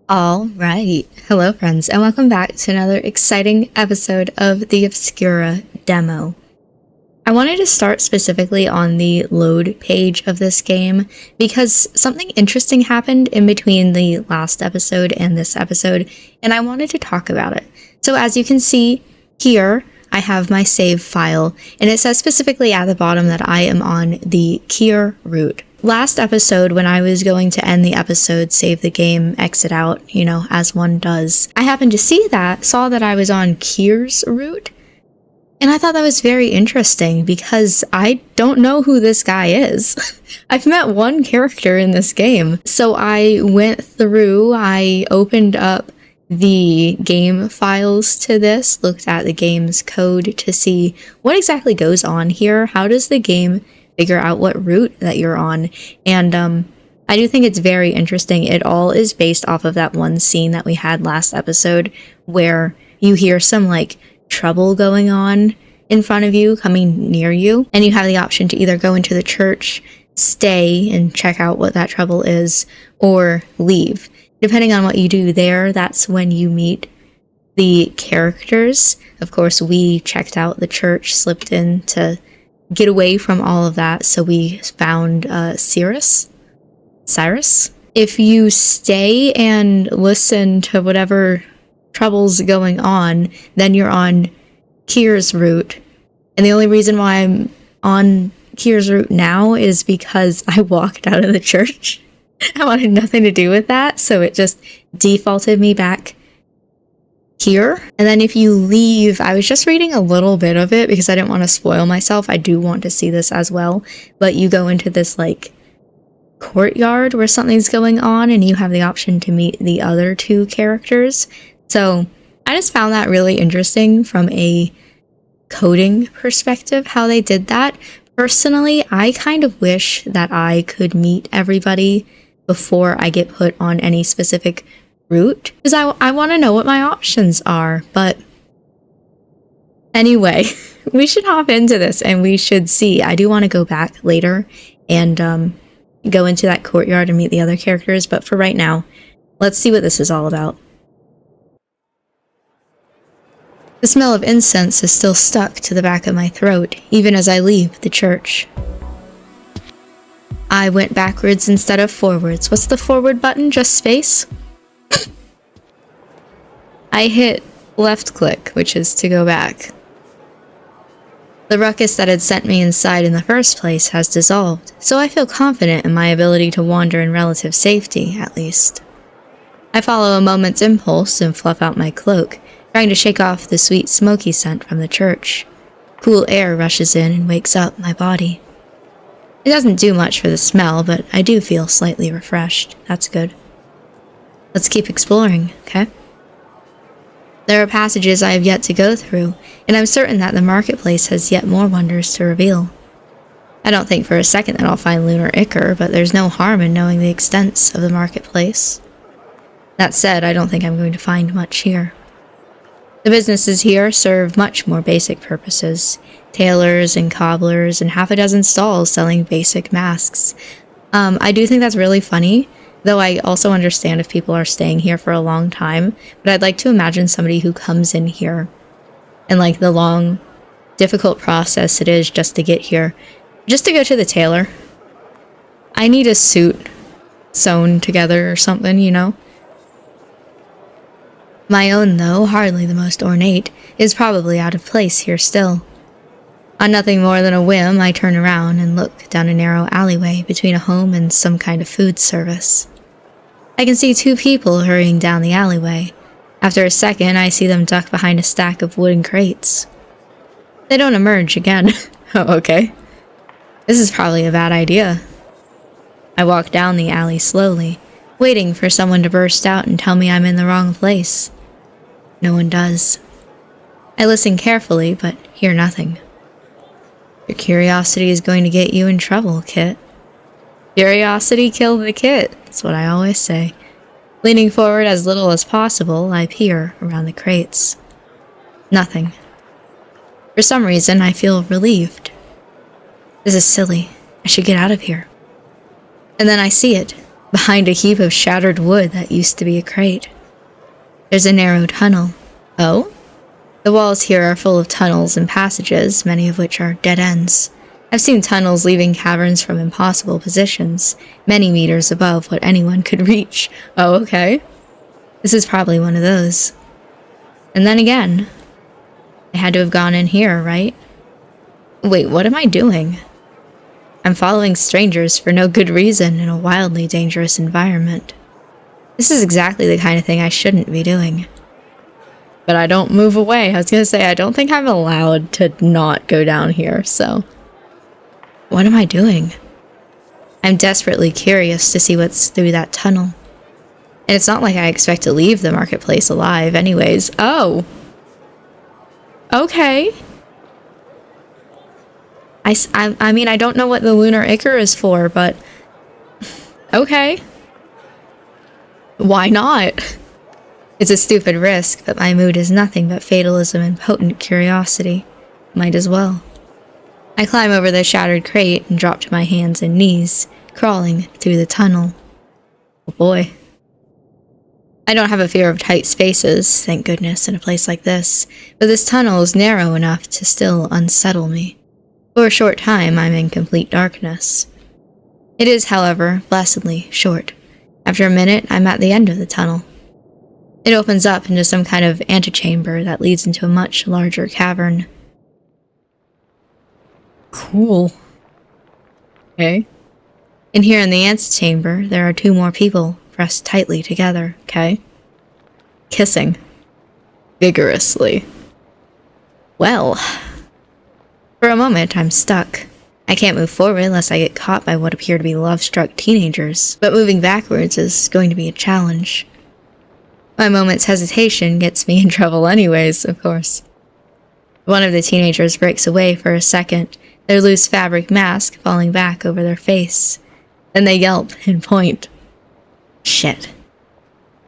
All right. Hello, friends, and welcome back to another exciting episode of the OBSCURA demo. I wanted to start specifically on the load page of this game because something interesting happened in between the last episode and this episode, and I wanted to talk about it. So as you can see here, I have my save file, and it says specifically at the bottom that I am on the Kier route. Last episode, when I was going to end the episode, save the game, exit out, as one does, I happened to saw that I was on Kier's route, and I thought that was very interesting because I don't know who this guy is. I've met one character in this game. So I went through, I opened up the game files to this, looked at the game's code to see what exactly goes on here. How does the game figure out what route that you're on? And I do think it's very interesting. It all is based off of that one scene that we had last episode where you hear some trouble going on in front of you, coming near you, and you have the option to either go into the church, stay and check out what that trouble is, or leave. Depending on what you do there, that's when you meet the characters. Of course, we checked out the church, slipped in to get away from all of that, so we found Cyrus. If you stay and listen to whatever trouble's going on, then you're on Kier's route. And the only reason why I'm on Kier's route now is because I walked out of the church. I wanted nothing to do with that, so it just defaulted me back here. And then if you leave, I was just reading a little bit of it because I didn't want to spoil myself. I do want to see this as well, but you go into this courtyard where something's going on and you have the option to meet the other two characters. So I just found that really interesting from a coding perspective, how they did that. Personally, I kind of wish that I could meet everybody before I get put on any specific route, because I want to know what my options are. But anyway, we should hop into this and we should see. I do want to go back later and go into that courtyard and meet the other characters, but for right now, let's see what this is all about. The smell of incense is still stuck to the back of my throat, even as I leave the church. I went backwards instead of forwards. What's the forward button? Just space? I hit left click, which is to go back. The ruckus that had sent me inside in the first place has dissolved, so I feel confident in my ability to wander in relative safety, at least. I follow a moment's impulse and fluff out my cloak, trying to shake off the sweet smoky scent from the church. Cool air rushes in and wakes up my body. It doesn't do much for the smell, but I do feel slightly refreshed. That's good. Let's keep exploring, okay? There are passages I have yet to go through, and I'm certain that the marketplace has yet more wonders to reveal. I don't think for a second that I'll find Lunar Ichor, but there's no harm in knowing the extents of the marketplace. That said, I don't think I'm going to find much here. The businesses here serve much more basic purposes. Tailors and cobblers and half a dozen stalls selling basic masks. I do think that's really funny, though I also understand if people are staying here for a long time, but I'd like to imagine somebody who comes in here and the long, difficult process it is just to get here. Just to go to the tailor. I need a suit sewn together or something, My own, though, hardly the most ornate, is probably out of place here still. On nothing more than a whim, I turn around and look down a narrow alleyway between a home and some kind of food service. I can see two people hurrying down the alleyway. After a second, I see them duck behind a stack of wooden crates. They don't emerge again. Oh, okay. This is probably a bad idea. I walk down the alley slowly, waiting for someone to burst out and tell me I'm in the wrong place. No one does. I listen carefully, but hear nothing. Your curiosity is going to get you in trouble, Kit. Curiosity killed the kit, that's what I always say. Leaning forward as little as possible, I peer around the crates. Nothing. For some reason, I feel relieved. This is silly. I should get out of here. And then I see it. behind a heap of shattered wood that used to be a crate. There's a narrow tunnel. Oh? The walls here are full of tunnels and passages, many of which are dead ends. I've seen tunnels leaving caverns from impossible positions, many meters above what anyone could reach. Oh, okay. This is probably one of those. And then again, I had to have gone in here, right? Wait, what am I doing? I'm following strangers for no good reason in a wildly dangerous environment. This is exactly the kind of thing I shouldn't be doing. But I don't move away. I was gonna say, I don't think I'm allowed to not go down here, so... What am I doing? I'm desperately curious to see what's through that tunnel. And it's not like I expect to leave the marketplace alive anyways. Oh! Okay. I mean, I don't know what the lunar ichor is for, but... Okay. Why not? It's a stupid risk, but my mood is nothing but fatalism and potent curiosity. Might as well. I climb over the shattered crate and drop to my hands and knees, crawling through the tunnel. Oh boy. I don't have a fear of tight spaces, thank goodness, in a place like this, but this tunnel is narrow enough to still unsettle me. For a short time, I'm in complete darkness. It is, however, blessedly short. After a minute, I'm at the end of the tunnel. It opens up into some kind of antechamber that leads into a much larger cavern. Cool. Okay. And here in the antechamber, there are two more people pressed tightly together, okay? Kissing. Vigorously. Well... For a moment, I'm stuck. I can't move forward unless I get caught by what appear to be love-struck teenagers, but moving backwards is going to be a challenge. My moment's hesitation gets me in trouble anyways, of course. One of the teenagers breaks away for a second, their loose fabric mask falling back over their face. Then they yelp and point. Shit.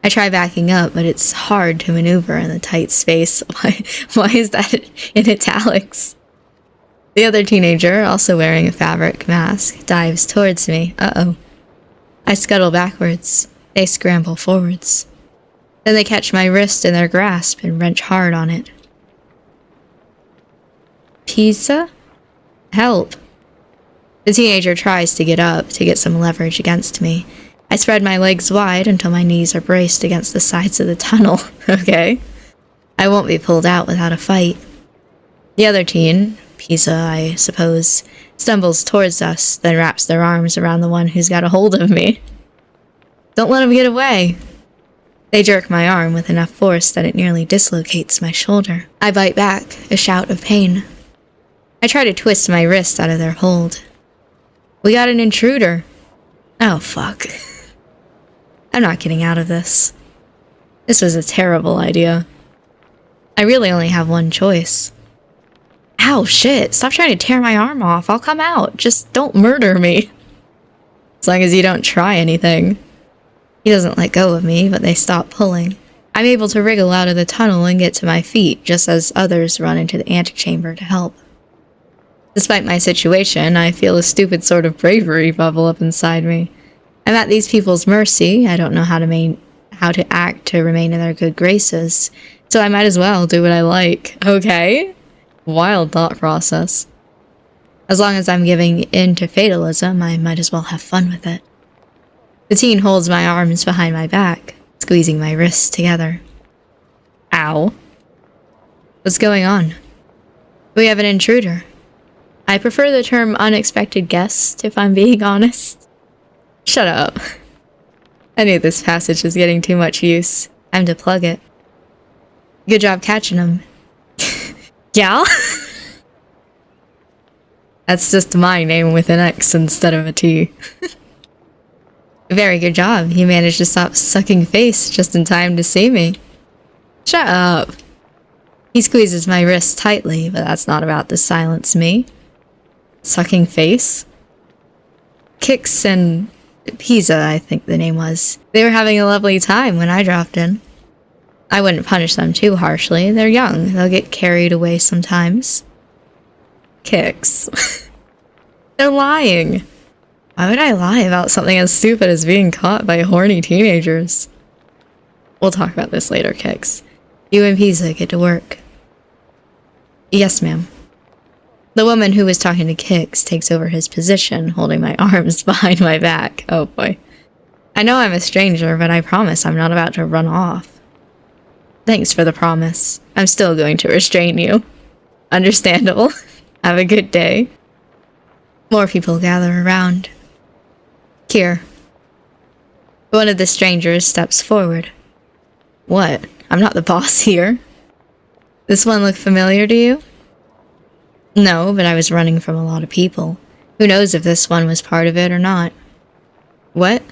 I try backing up, but it's hard to maneuver in the tight space. Why is that in italics? The other teenager, also wearing a fabric mask, dives towards me. Uh-oh. I scuttle backwards. They scramble forwards. Then they catch my wrist in their grasp and wrench hard on it. Pizza? Help. The teenager tries to get up to get some leverage against me. I spread my legs wide until my knees are braced against the sides of the tunnel. Okay. I won't be pulled out without a fight. The other teen, Pisa, I suppose, stumbles towards us, then wraps their arms around the one who's got a hold of me. Don't let him get away. They jerk my arm with enough force that it nearly dislocates my shoulder. I bite back, a shout of pain. I try to twist my wrist out of their hold. We got an intruder. Oh, fuck. I'm not getting out of this. This was a terrible idea. I really only have one choice. Ow, shit. Stop trying to tear my arm off. I'll come out. Just don't murder me. As long as you don't try anything. He doesn't let go of me, but they stop pulling. I'm able to wriggle out of the tunnel and get to my feet, just as others run into the antechamber to help. Despite my situation, I feel a stupid sort of bravery bubble up inside me. I'm at these people's mercy. I don't know how to act to remain in their good graces, so I might as well do what I like. Okay? Wild thought process. As long as I'm giving in to fatalism, I might as well have fun with it. The teen holds my arms behind my back, squeezing my wrists together. Ow. What's going on? We have an intruder. I prefer the term unexpected guest, if I'm being honest. Shut up. I knew this passage was getting too much use. Time to plug it. Good job catching him. Yeah? That's just my name with an X instead of a T. Very good job. You managed to stop sucking face just in time to see me. Shut up. He squeezes my wrist tightly, but that's not about to silence me. Sucking face? Kix and Pisa, I think the name was. They were having a lovely time when I dropped in. I wouldn't punish them too harshly. They're young. They'll get carried away sometimes. Kix. They're lying. Why would I lie about something as stupid as being caught by horny teenagers? We'll talk about this later, Kix. You and Pisa get to work. Yes, ma'am. The woman who was talking to Kix takes over his position, holding my arms behind my back. Oh boy. I know I'm a stranger, but I promise I'm not about to run off. Thanks for the promise. I'm still going to restrain you. Understandable. Have a good day. More people gather around. Here. One of the strangers steps forward. What? I'm not the boss here. This one look familiar to you? No, but I was running from a lot of people. Who knows if this one was part of it or not? What?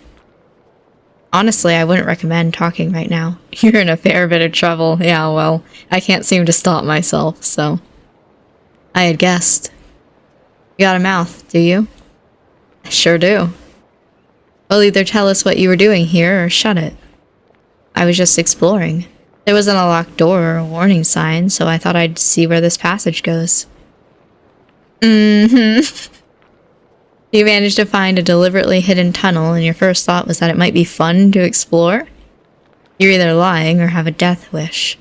Honestly, I wouldn't recommend talking right now. You're in a fair bit of trouble. Yeah, well, I can't seem to stop myself, so... I had guessed. You got a mouth, do you? I sure do. Well, either tell us what you were doing here or shut it. I was just exploring. There wasn't a locked door or a warning sign, so I thought I'd see where this passage goes. Mm-hmm. You managed to find a deliberately hidden tunnel, and your first thought was that it might be fun to explore? You're either lying or have a death wish.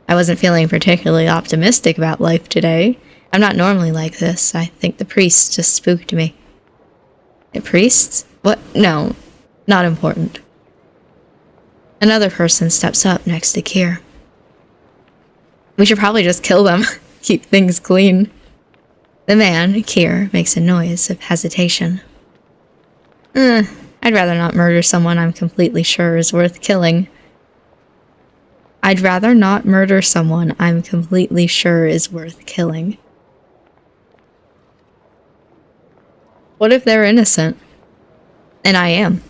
I wasn't feeling particularly optimistic about life today. I'm not normally like this. I think the priest just spooked me. A priest? What? No. Not important. Another person steps up next to Kier. We should probably just kill them. Keep things clean. The man, Kier, makes a noise of hesitation. I'd rather not murder someone I'm completely sure is worth killing. I'd rather not murder someone I'm completely sure is worth killing. What if they're innocent? And I am.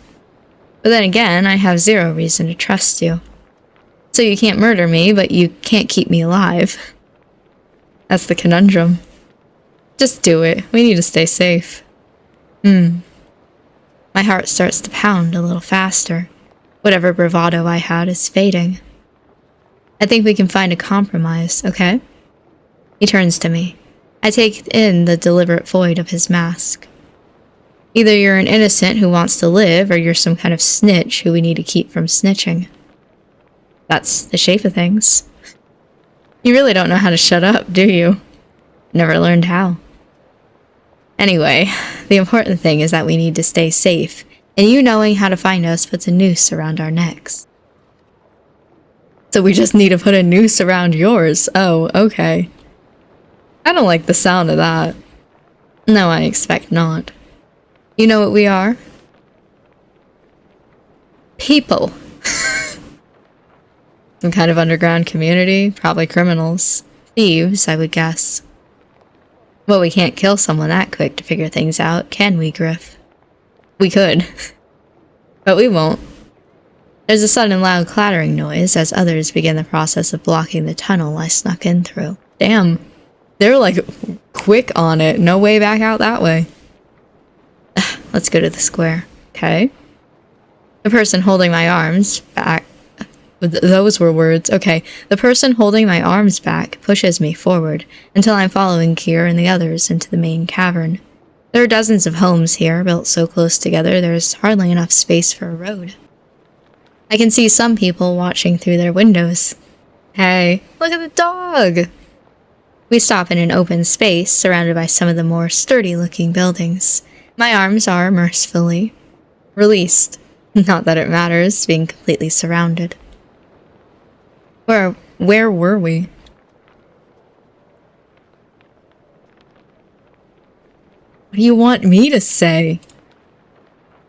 But then again, I have zero reason to trust you. So you can't murder me, but you can't keep me alive. That's the conundrum. Just do it. We need to stay safe. My heart starts to pound a little faster. Whatever bravado I had is fading. I think we can find a compromise, okay? He turns to me. I take in the deliberate void of his mask. Either you're an innocent who wants to live, or you're some kind of snitch who we need to keep from snitching. That's the shape of things. You really don't know how to shut up, do you? Never learned how. Anyway, the important thing is that we need to stay safe, and you knowing how to find us puts a noose around our necks. So we just need to put a noose around yours. Oh, okay. I don't like the sound of that. No, I expect not. You know what we are? People. Some kind of underground community, probably criminals. Thieves, I would guess. Well, we can't kill someone that quick to figure things out, can we, Griff? We could. But we won't. There's a sudden loud clattering noise as others begin the process of blocking the tunnel I snuck in through. Damn. They're like quick on it. No way back out that way. Let's go to the square. Okay. The person holding my arms back... Those were words. Okay. The person holding my arms back pushes me forward until I'm following Kier and the others into the main cavern. There are dozens of homes here, built so close together there's hardly enough space for a road. I can see some people watching through their windows. Hey, look at the dog! We stop in an open space surrounded by some of the more sturdy-looking buildings. My arms are mercifully released. Not that it matters, being completely surrounded. Where were we? What do you want me to say?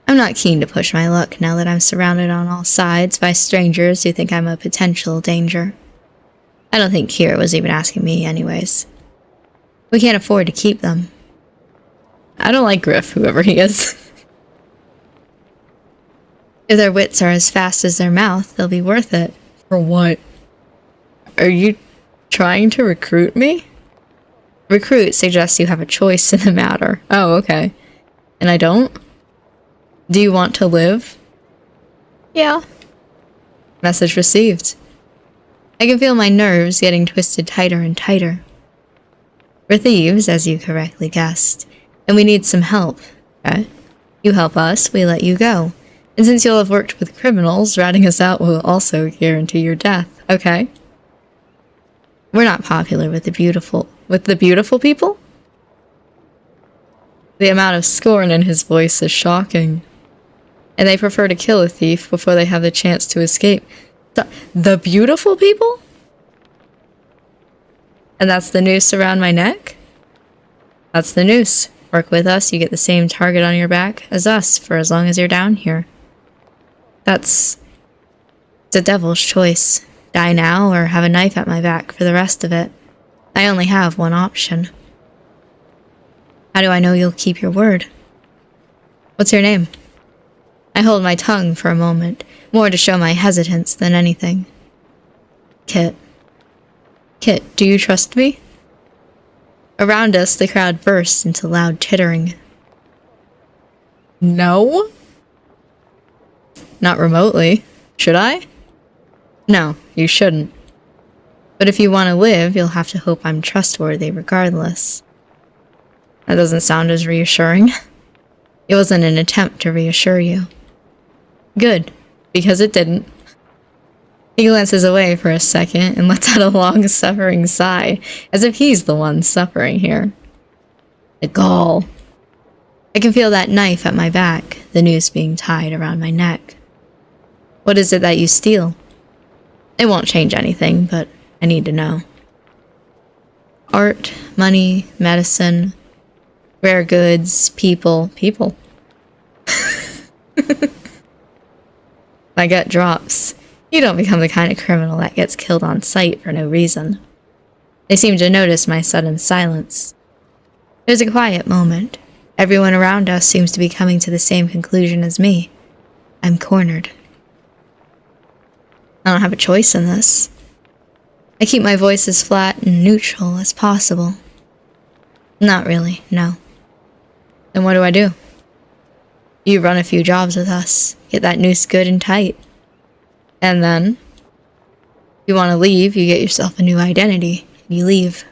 I'm not keen to push my luck now that I'm surrounded on all sides by strangers who think I'm a potential danger. I don't think Kier was even asking me anyways. We can't afford to keep them. I don't like Griff, whoever he is. If their wits are as fast as their mouth, they'll be worth it. For what? Are you trying to recruit me? Recruit suggests you have a choice in the matter. Oh, okay. And I don't? Do you want to live? Yeah. Message received. I can feel my nerves getting twisted tighter and tighter. We're thieves, as you correctly guessed, and we need some help. Okay? You help us, we let you go. And since you'll have worked with criminals, ratting us out will also guarantee your death, okay? We're not popular with the beautiful people? The amount of scorn in his voice is shocking. And they prefer to kill a thief before they have the chance to escape. The beautiful people? And that's the noose around my neck? That's the noose. Work with us, you get the same target on your back as us for as long as you're down here. It's a devil's choice. Die now or have a knife at my back for the rest of it. I only have one option. How do I know you'll keep your word? What's your name? I hold my tongue for a moment, more to show my hesitance than anything. Kit. Kit, do you trust me? Around us, the crowd bursts into loud tittering. No? Not remotely. Should I? No, you shouldn't. But if you want to live, you'll have to hope I'm trustworthy regardless. That doesn't sound as reassuring. It wasn't an attempt to reassure you. Good, because it didn't. He glances away for a second and lets out a long, suffering sigh, as if he's the one suffering here. The gall. I can feel that knife at my back, the noose being tied around my neck. What is it that you steal? It won't change anything, but I need to know. Art, money, medicine, rare goods, people. My gut drops. You don't become the kind of criminal that gets killed on sight for no reason. They seem to notice my sudden silence. There's a quiet moment. Everyone around us seems to be coming to the same conclusion as me. I'm cornered. I don't have a choice in this. I keep my voice as flat and neutral as possible. Not really, no. Then what do? You run a few jobs with us, get that noose good and tight. And then, if you want to leave, you get yourself a new identity, and you leave.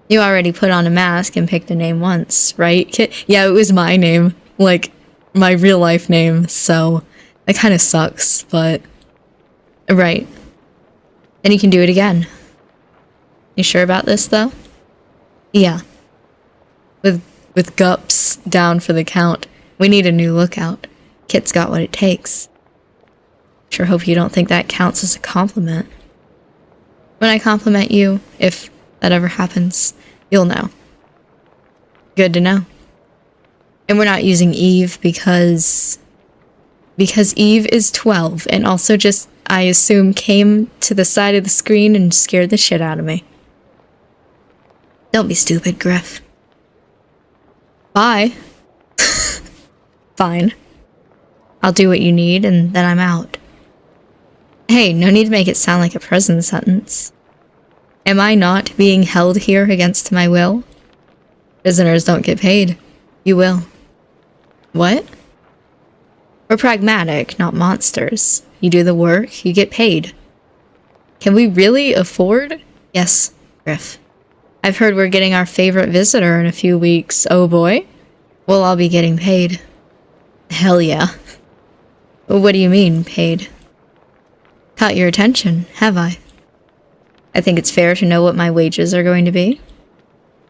You already put on a mask and picked a name once, right? Yeah, it was my name, like, my real life name, so that kind of sucks, but... Right. And you can do it again. You sure about this, though? Yeah. With Gups down for the count, we need a new lookout. Kit's got what it takes. Sure hope you don't think that counts as a compliment. When I compliment you, if that ever happens, you'll know. Good to know. And we're not using Eve because Eve is 12 and also just, I assume, came to the side of the screen and scared the shit out of me. Don't be stupid, Griff. Bye. Fine. I'll do what you need and then I'm out. Hey, no need to make it sound like a prison sentence. Am I not being held here against my will? Prisoners don't get paid. You will. What? We're pragmatic, not monsters. You do the work, you get paid. Can we really afford? Yes, Griff. I've heard we're getting our favorite visitor in a few weeks. Oh boy. We'll all be getting paid. Hell yeah. What do you mean, paid? Caught your attention, have I? I think it's fair to know what my wages are going to be.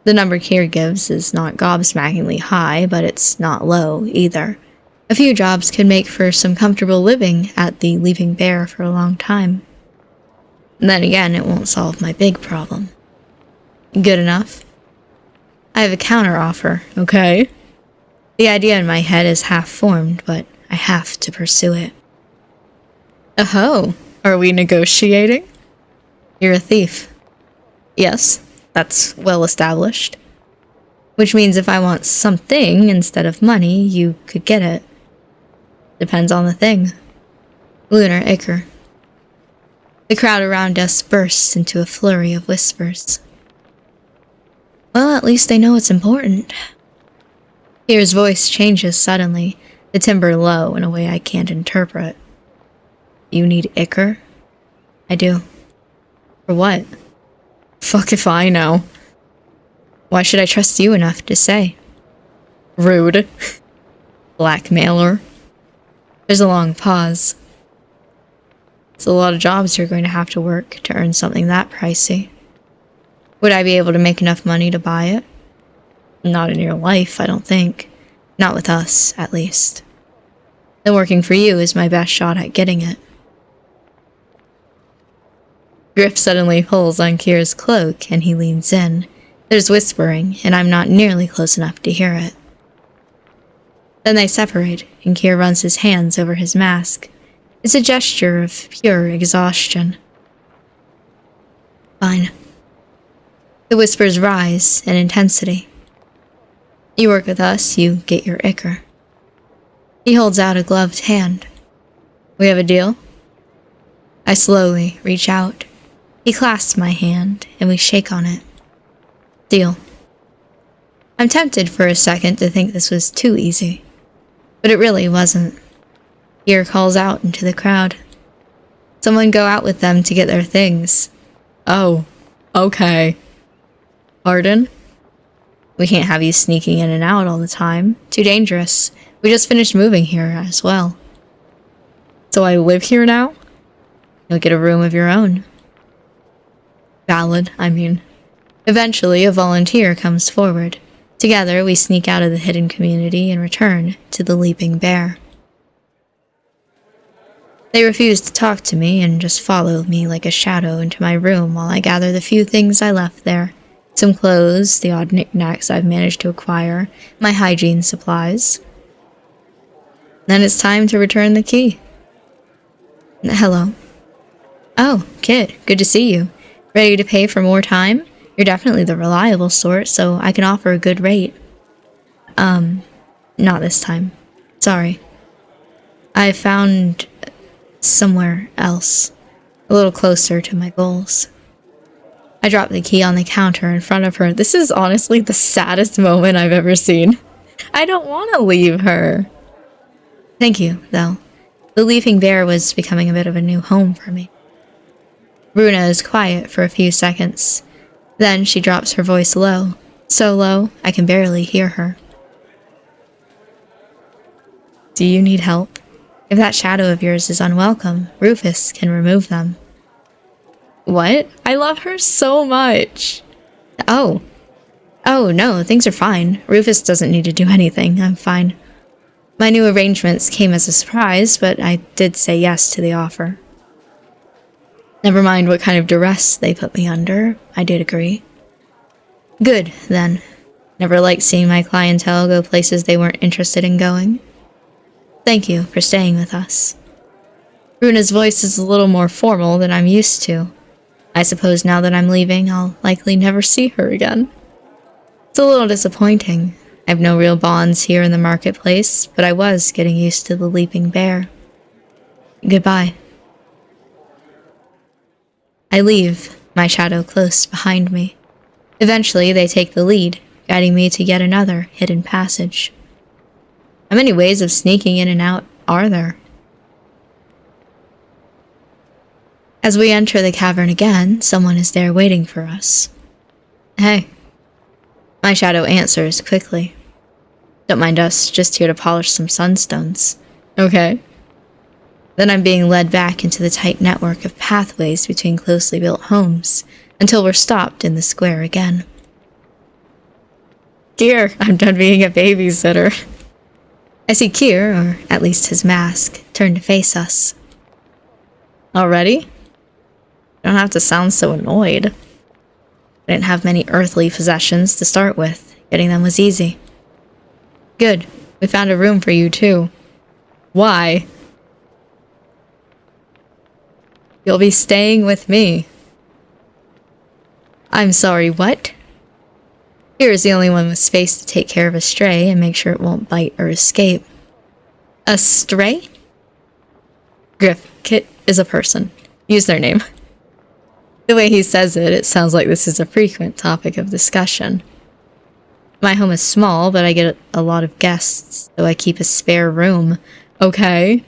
The number Kier gives is not gobsmackingly high, but it's not low either. A few jobs could make for some comfortable living at the Leaping Bear for a long time. And then again, it won't solve my big problem. Good enough? I have a counter-offer, okay? The idea in my head is half-formed, but I have to pursue it. Oh, are we negotiating? You're a thief. Yes, that's well established. Which means if I want something instead of money, you could get it. Depends on the thing. Lunar Ichor. The crowd around us bursts into a flurry of whispers. Well, at least they know it's important. Kier's voice changes suddenly, the timbre low in a way I can't interpret. You need Ichor? I do. For what? Fuck if I know. Why should I trust you enough to say? Rude. Blackmailer. There's a long pause. It's a lot of jobs you're going to have to work to earn something that pricey. Would I be able to make enough money to buy it? Not in your life, I don't think. Not with us, at least. Then working for you is my best shot at getting it. Griff suddenly pulls on Kira's cloak and he leans in. There's whispering, and I'm not nearly close enough to hear it. Then they separate, and Kira runs his hands over his mask. It's a gesture of pure exhaustion. Fine. The whispers rise in intensity. You work with us, you get your ichor. He holds out a gloved hand. We have a deal? I slowly reach out. He clasps my hand, and we shake on it. Deal. I'm tempted for a second to think this was too easy, but it really wasn't. Gear calls out into the crowd. Someone go out with them to get their things. Oh, okay. Pardon? We can't have you sneaking in and out all the time. Too dangerous. We just finished moving here as well. So I live here now? You'll get a room of your own. Valid, I mean. Eventually, a volunteer comes forward. Together, we sneak out of the hidden community and return to the Leaping Bear. They refuse to talk to me and just follow me like a shadow into my room while I gather the few things I left there. Some clothes, the odd knickknacks I've managed to acquire, my hygiene supplies. Then it's time to return the key. Hello. Oh, Kit, good to see you. Ready to pay for more time? You're definitely the reliable sort, so I can offer a good rate. Not this time. Sorry. I found somewhere else, a little closer to my goals. I dropped the key on the counter in front of her. This is honestly the saddest moment I've ever seen. I don't want to leave her. Thank you, though. The Leaping Bear was becoming a bit of a new home for me. Bruna is quiet for a few seconds. Then she drops her voice low. So low, I can barely hear her. Do you need help? If that shadow of yours is unwelcome, Rufus can remove them. What? I love her so much. Oh, no, things are fine. Rufus doesn't need to do anything. I'm fine. My new arrangements came as a surprise, but I did say yes to the offer. Never mind what kind of duress they put me under, I did agree. Good, then. Never liked seeing my clientele go places they weren't interested in going. Thank you for staying with us. Bruna's voice is a little more formal than I'm used to. I suppose now that I'm leaving, I'll likely never see her again. It's a little disappointing. I have no real bonds here in the marketplace, but I was getting used to the Leaping Bear. Goodbye. I leave, my shadow close behind me. Eventually, they take the lead, guiding me to yet another hidden passage. How many ways of sneaking in and out are there? As we enter the cavern again, someone is there waiting for us. Hey. My shadow answers quickly. Don't mind us, just here to polish some sunstones. Okay. Then I'm being led back into the tight network of pathways between closely built homes, until we're stopped in the square again. Dear, I'm done being a babysitter. I see Kier, or at least his mask, turn to face us. Already? You don't have to sound so annoyed. I didn't have many earthly possessions to start with. Getting them was easy. Good. We found a room for you, too. Why? You'll be staying with me. I'm sorry, what? Here is the only one with space to take care of a stray and make sure it won't bite or escape. A stray? Griff, Kit is a person. Use their name. The way he says it, it sounds like this is a frequent topic of discussion. My home is small, but I get a lot of guests, so I keep a spare room. Okay.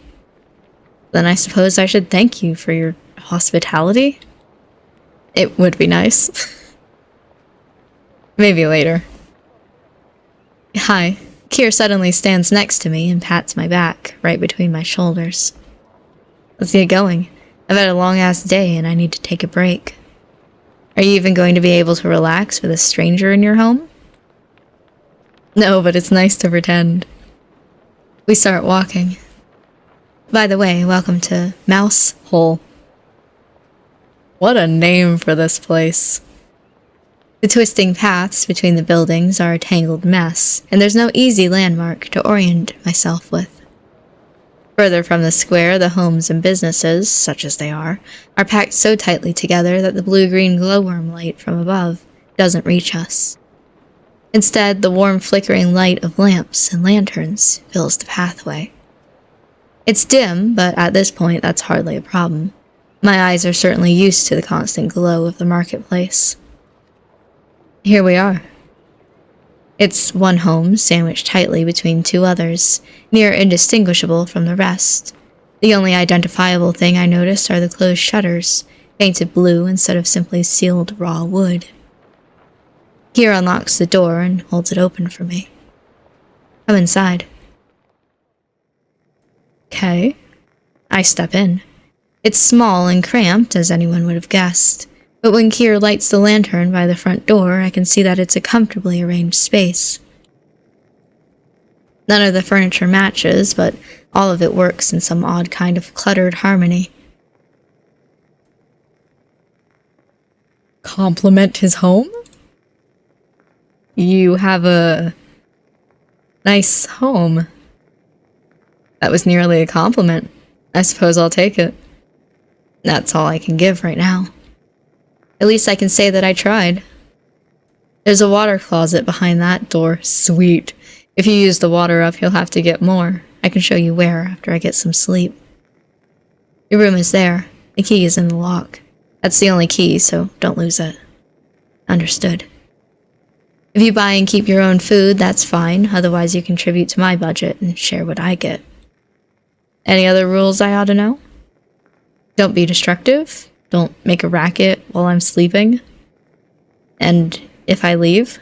Then I suppose I should thank you for your hospitality? It would be nice. Maybe later. Hi. Kier suddenly stands next to me and pats my back, right between my shoulders. Let's get going. I've had a long-ass day and I need to take a break. Are you even going to be able to relax with a stranger in your home? No, but it's nice to pretend. We start walking. By the way, welcome to Mouse Hole. What a name for this place. The twisting paths between the buildings are a tangled mess, and there's no easy landmark to orient myself with. Further from the square, the homes and businesses, such as they are packed so tightly together that the blue-green glowworm light from above doesn't reach us. Instead, the warm flickering light of lamps and lanterns fills the pathway. It's dim, but at this point that's hardly a problem. My eyes are certainly used to the constant glow of the marketplace. Here we are. It's one home sandwiched tightly between two others, near indistinguishable from the rest. The only identifiable thing I notice are the closed shutters, painted blue instead of simply sealed raw wood. Kier unlocks the door and holds it open for me. Come inside. Okay. I step in. It's small and cramped, as anyone would have guessed, but when Kier lights the lantern by the front door, I can see that it's a comfortably arranged space. None of the furniture matches, but all of it works in some odd kind of cluttered harmony. Compliment his home? You have a nice home. That was nearly a compliment. I suppose I'll take it. That's all I can give right now. At least I can say that I tried. There's a water closet behind that door. Sweet. If you use the water up, you'll have to get more. I can show you where after I get some sleep. Your room is there. The key is in the lock. That's the only key, so don't lose it. Understood. If you buy and keep your own food, that's fine. Otherwise, you contribute to my budget and share what I get. Any other rules I ought to know? Don't be destructive. Don't make a racket while I'm sleeping. And if I leave,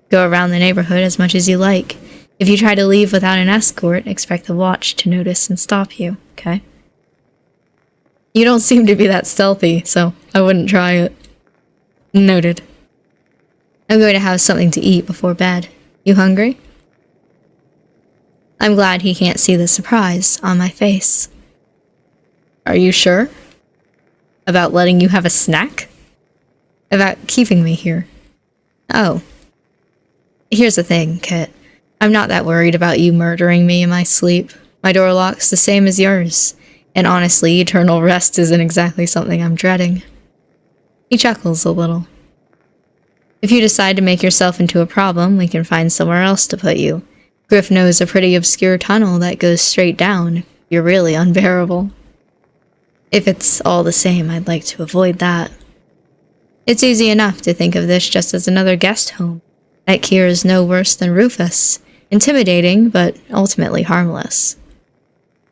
go around the neighborhood as much as you like. If you try to leave without an escort, expect the watch to notice and stop you, okay? You don't seem to be that stealthy, so I wouldn't try it. Noted. I'm going to have something to eat before bed. You hungry? I'm glad he can't see the surprise on my face. Are you sure? About letting you have a snack? About keeping me here? Oh. Here's the thing, Kit. I'm not that worried about you murdering me in my sleep. My door lock's the same as yours. And honestly, eternal rest isn't exactly something I'm dreading. He chuckles a little. If you decide to make yourself into a problem, we can find somewhere else to put you. Griff knows a pretty obscure tunnel that goes straight down if you're really unbearable. If it's all the same, I'd like to avoid that. It's easy enough to think of this just as another guest home. That Kier is no worse than Rufus. Intimidating, but ultimately harmless.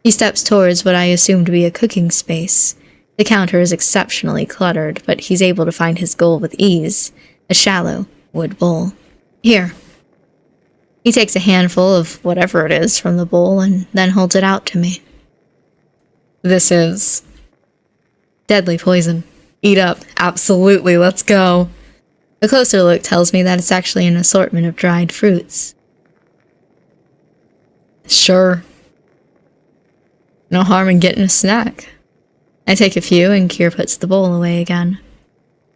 He steps towards what I assume to be a cooking space. The counter is exceptionally cluttered, but he's able to find his goal with ease. A shallow wood bowl. Here. He takes a handful of whatever it is from the bowl and then holds it out to me. This is deadly poison. Eat up. Absolutely, let's go. A closer look tells me that it's actually an assortment of dried fruits. Sure. No harm in getting a snack. I take a few and Kier puts the bowl away again.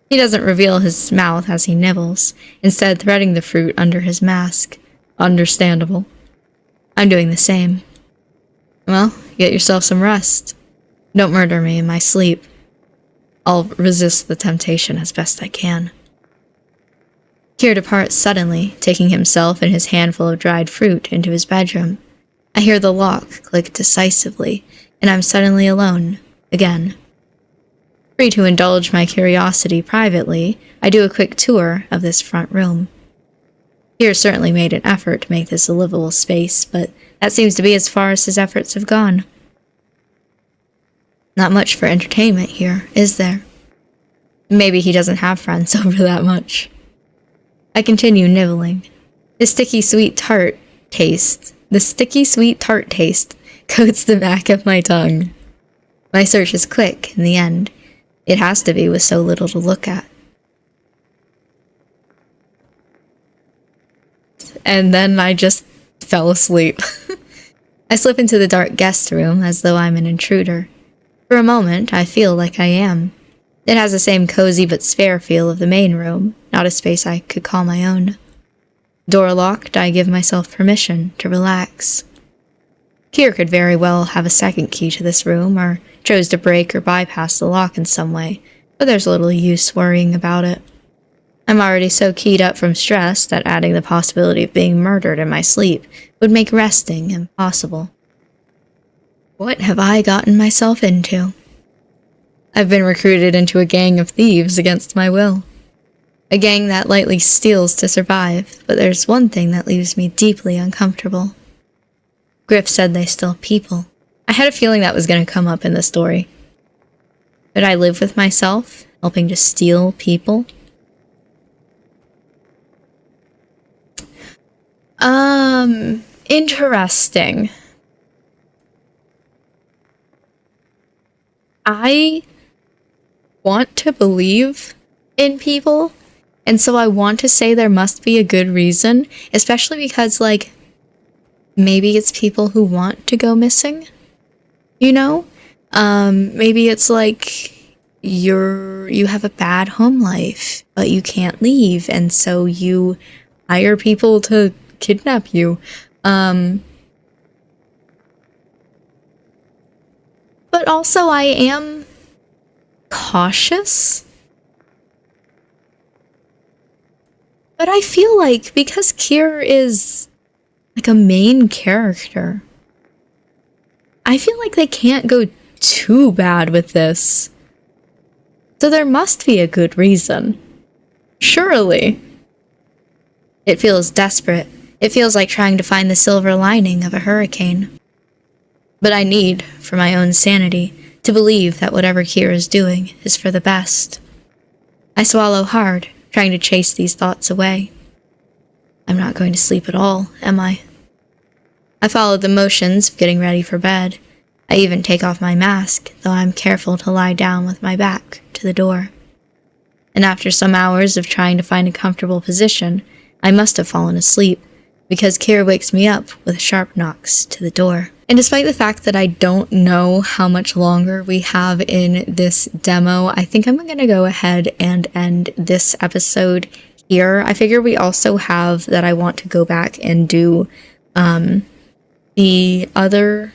He doesn't reveal his mouth as he nibbles, instead threading the fruit under his mask. Understandable. I'm doing the same. Well, get yourself some rest. Don't murder me in my sleep. I'll resist the temptation as best I can. Kier departs suddenly, taking himself and his handful of dried fruit into his bedroom. I hear the lock click decisively, and I'm suddenly alone, again. Free to indulge my curiosity privately, I do a quick tour of this front room. Kier certainly made an effort to make this a livable space, but that seems to be as far as his efforts have gone. Not much for entertainment here, is there? Maybe he doesn't have friends over that much. I continue nibbling. The sticky sweet tart taste coats the back of my tongue. My search is quick in the end. It has to be with so little to look at. And then I just fell asleep. I slip into the dark guest room as though I'm an intruder. For a moment, I feel like I am. It has the same cozy but spare feel of the main room, not a space I could call my own. Door locked, I give myself permission to relax. Kier could very well have a second key to this room, or chose to break or bypass the lock in some way, but there's little use worrying about it. I'm already so keyed up from stress that adding the possibility of being murdered in my sleep would make resting impossible. What have I gotten myself into? I've been recruited into a gang of thieves against my will. A gang that lightly steals to survive, but there's one thing that leaves me deeply uncomfortable. Griff said they stole people. I had a feeling that was going to come up in the story. Could I live with myself, helping to steal people? Interesting. I want to believe in people, and so I want to say there must be a good reason, especially because, like, maybe it's people who want to go missing, you know? Maybe it's like you have a bad home life, but you can't leave, and so you hire people to kidnap you. But also I am cautious. But I feel like because Kier is like a main character, I feel like they can't go too bad with this. So there must be a good reason. Surely. It feels desperate. It feels like trying to find the silver lining of a hurricane. But I need, for my own sanity, to believe that whatever Kier is doing is for the best. I swallow hard, trying to chase these thoughts away. I'm not going to sleep at all, am I? I follow the motions of getting ready for bed. I even take off my mask, though I'm careful to lie down with my back to the door. And after some hours of trying to find a comfortable position, I must have fallen asleep, because Kier wakes me up with sharp knocks to the door. And despite the fact that I don't know how much longer we have in this demo, I think I'm going to go ahead and end this episode here. I figure we also have that I want to go back and do the other,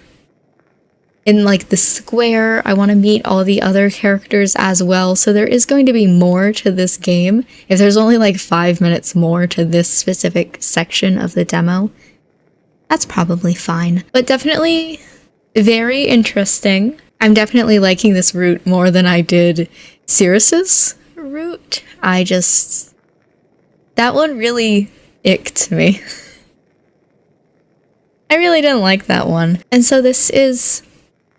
in like the square, I want to meet all the other characters as well. So there is going to be more to this game. If there's only like 5 minutes more to this specific section of the demo, that's probably fine. But definitely very interesting. I'm definitely liking this route more than I did Cirrus's route. That one really icked me. I really didn't like that one. And so this is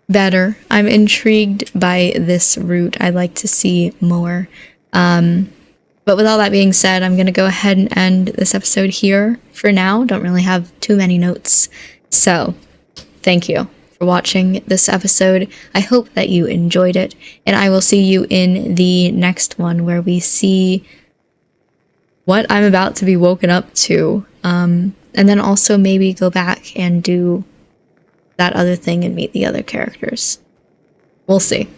better. I'm intrigued by this route. I'd like to see more. But with all that being said, I'm going to go ahead and end this episode here for now. Don't really have too many notes. So, thank you for watching this episode. I hope that you enjoyed it, and I will see you in the next one where we see what I'm about to be woken up to. And then also maybe go back and do that other thing and meet the other characters. We'll see.